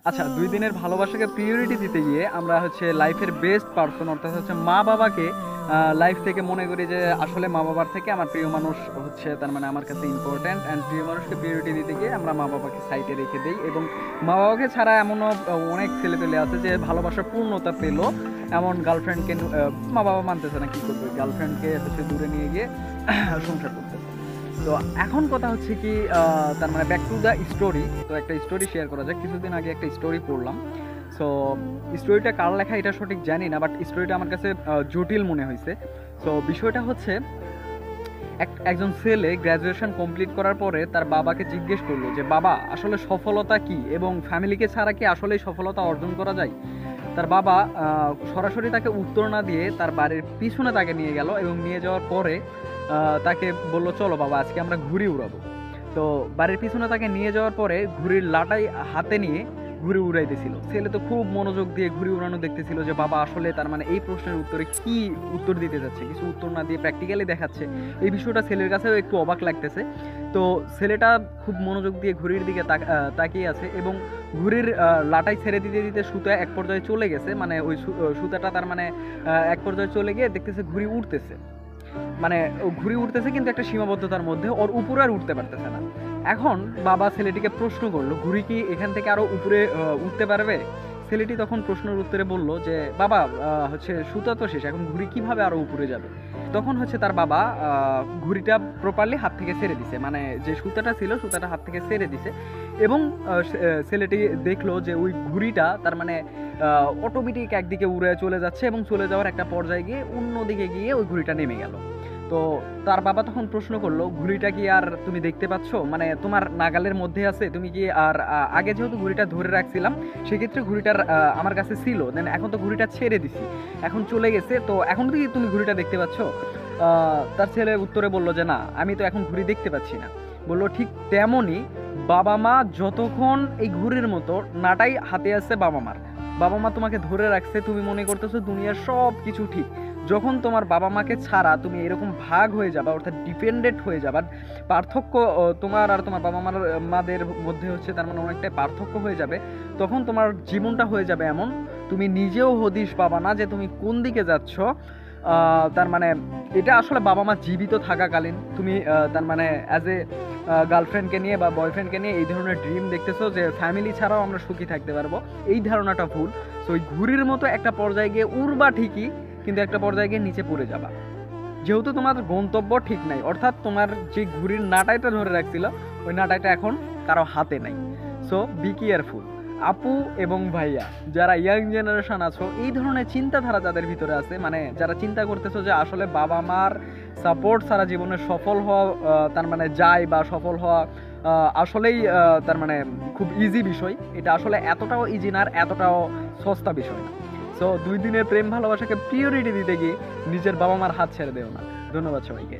আচ্ছা, ২ দিনের ভালোবাসাকে প্রিয়োরিটি দিতে গিয়ে আমরা হচ্ছে লাইফের বেস্ট পারসন অর্থাৎ হচ্ছে মা-বাবাকে লাইফ থেকে মনে করি যে আসলে মা-বাবার থেকে আমার প্রিয় মানুষ হচ্ছে তার মানে আমার কাছে ইম্পোর্ট্যান্ট অ্যান্ড প্রিয় মানুষকে প্রিয়োরিটি দিতে গিয়ে আমরা মা-বাবাকে সাইডে রেখে দেই এবং মা-বাবাকে ছাড়া এমনও অনেক ছেলেপেলে আছে যে ভালোবাসার পূর্ণতা পেল এমন গার্লফ্রেন্ডকে মা-বাবা মানতেছে না, কি করবে? গার্লফ্রেন্ডকে হচ্ছে দূরে নিয়ে গিয়ে সংসার করতেছে। তো এখন কথা হচ্ছে কি তার মানে ব্যাক টু দ্য স্টোরি। তো একটা স্টোরি শেয়ার করা যাক। কিছুদিন আগে একটা স্টোরি পড়লাম। সো স্টোরিটা কার লেখা এটা সঠিক জানি না, বাট স্টোরিটা আমার কাছে জটিল মনে হয়েছে। সো বিষয়টা হচ্ছে একজন ছেলে গ্র্যাজুয়েশন কমপ্লিট করার পরে তার বাবাকে জিজ্ঞেস করলো যে বাবা আসলে সফলতা কি এবং ফ্যামিলিকে ছাড়া কি আসলেই সফলতা অর্জন করা যায়? তার বাবা সরাসরি তাকে উত্তর না দিয়ে তার বাড়ির পিছনে তাকে নিয়ে গেল এবং নিয়ে যাওয়ার পরে তাকে বললো চলো বাবা আজকে আমরা ঘুড়ি উড়াবো। তো বাড়ির পিছনে তাকে নিয়ে যাওয়ার পরে ঘুড়ির লাটাই হাতে নিয়ে ঘুড়ি উড়াইতেছিল। ছেলে তো খুব মনোযোগ দিয়ে ঘুড়ি উড়ানো দেখতেছিল যে বাবা আসলে তার মানে এই প্রশ্নের উত্তরে কি উত্তর দিতে যাচ্ছে, কিছু উত্তর না দিয়ে প্র্যাকটিক্যালি দেখাচ্ছে। এই বিষয়টা ছেলের কাছেও একটু অবাক লাগতেছে। তো ছেলেটা খুব মনোযোগ দিয়ে ঘুড়ির দিকে তাকিয়ে আছে এবং ঘুড়ির লাটাই ছেড়ে দিতে দিতে সুতা এক পর্যায়ে চলে গেছে, মানে ওই সুতাটা তার মানে এক পর্যায়ে চলে গিয়ে দেখতেছে ঘুড়ি উঠতেছে, মানে ঘুড়ি উঠতেছে কিন্তু একটা সীমাবদ্ধতার মধ্যে, ওর উপরে আর উঠতে পারতেছে না। এখন বাবা ছেলেটিকে প্রশ্ন করলো ঘুড়ি কি এখান থেকে আরো উপরে উঠতে পারবে? ছেলেটি তখন প্রশ্নের উত্তরে বলল যে বাবা হচ্ছে সুতা তো শেষ, এখন ঘুড়ি কিভাবে আরো উপরে যাবে? তখন হচ্ছে তার বাবা ঘুড়িটা প্রপারলি হাত থেকে ছেড়ে দিছে, মানে যে সুতাটা ছিল সুতাটা হাত থেকে ছেড়ে দিছে এবং ছেলেটি দেখলো যে ওই ঘুড়িটা তার মানে অটোমেটিক একদিকে উড়ে চলে যাচ্ছে এবং চলে যাওয়ার একটা পর্যায়ে গিয়ে অন্যদিকে গিয়ে ওই ঘুড়িটা নেমে গেল। তো তার বাবা তখন প্রশ্ন করলো ঘুড়িটা কি আর তুমি দেখতে পাচ্ছ, মানে তোমার নাগালের মধ্যে আছে? তুমি কি আর আগে যেহেতু ঘুড়িটা ধরে রাখছিলাম সেক্ষেত্রে ঘুড়িটার আমার কাছে ছিল, দেন এখন তো ঘুড়িটা ছেড়ে দিছি, এখন চলে গেছে, তো এখন কি তুমি ঘুড়িটা দেখতে পাচ্ছ? তার ছেলে উত্তরে বলল যে না আমি তো এখন ঘুড়ি দেখতে পাচ্ছি না। বললো ঠিক তেমনই বাবা মা যতক্ষণ এই ঘুড়ির মতো নাটাই হাতে আছে বাবা মার, বাবা মা তোমাকে ধরে রাখছে, তুমি মনে করতেছো দুনিয়ার সব কিছু ঠিক। যখন তোমার বাবা মাকে ছাড়া তুমি এরকম ভাগ হয়ে যাবা অর্থাৎ ডিপেন্ডেন্ট হয়ে যাবা, পার্থক্য তোমার আর তোমার বাবা মার মাদের মধ্যে হচ্ছে তার মানে অনেকটাই পার্থক্য হয়ে যাবে, তখন তোমার জীবনটা হয়ে যাবে এমন তুমি নিজেও হদিশ পাবা না যে তুমি কোন দিকে যাচ্ছ। তার মানে এটা আসলে বাবা মা জীবিত থাকাকালীন তুমি তার মানে অ্যাজ এ গার্লফ্রেন্ডকে নিয়ে বা বয়ফ্রেন্ডকে নিয়ে এই ধরনের ড্রিম দেখতেছো যে ফ্যামিলি ছাড়াও আমরা সুখী থাকতে পারবো, এই ধারণাটা ভুল। সো ওই ঘুড়ির মতো একটা পর্যায়ে গিয়ে উড়বা ঠিকই, কিন্তু একটা পর্যায়ে গিয়ে নিচে পড়ে যাবা, যেহেতু তোমার গন্তব্য ঠিক নাই, অর্থাৎ তোমার যে ঘুড়ির নাটাইটা ধরে রাখছিল ওই নাটাইটা এখন কারো হাতে নাই। So be careful. আপু এবং ভাইয়া যারা ইয়াং জেনারেশন আছো, এই ধরনের চিন্তাধারা যাদের ভিতরে আছে, মানে যারা চিন্তা করতেছো যে আসলে বাবা মার সাপোর্ট ছাড়া জীবনে সফল হওয়া তার মানে যায় বা সফল হওয়া আসলেই তার মানে খুব ইজি বিষয়, এটা আসলে এতটাও ইজি না আর এতটাও সস্তা বিষয় না। সো 2 দিনের প্রেম ভালোবাসাকে প্রিয়োরিটি দিতে গিয়ে নিজের বাবা মার হাত ছেড়ে দেও না। ধন্যবাদ সবাইকে।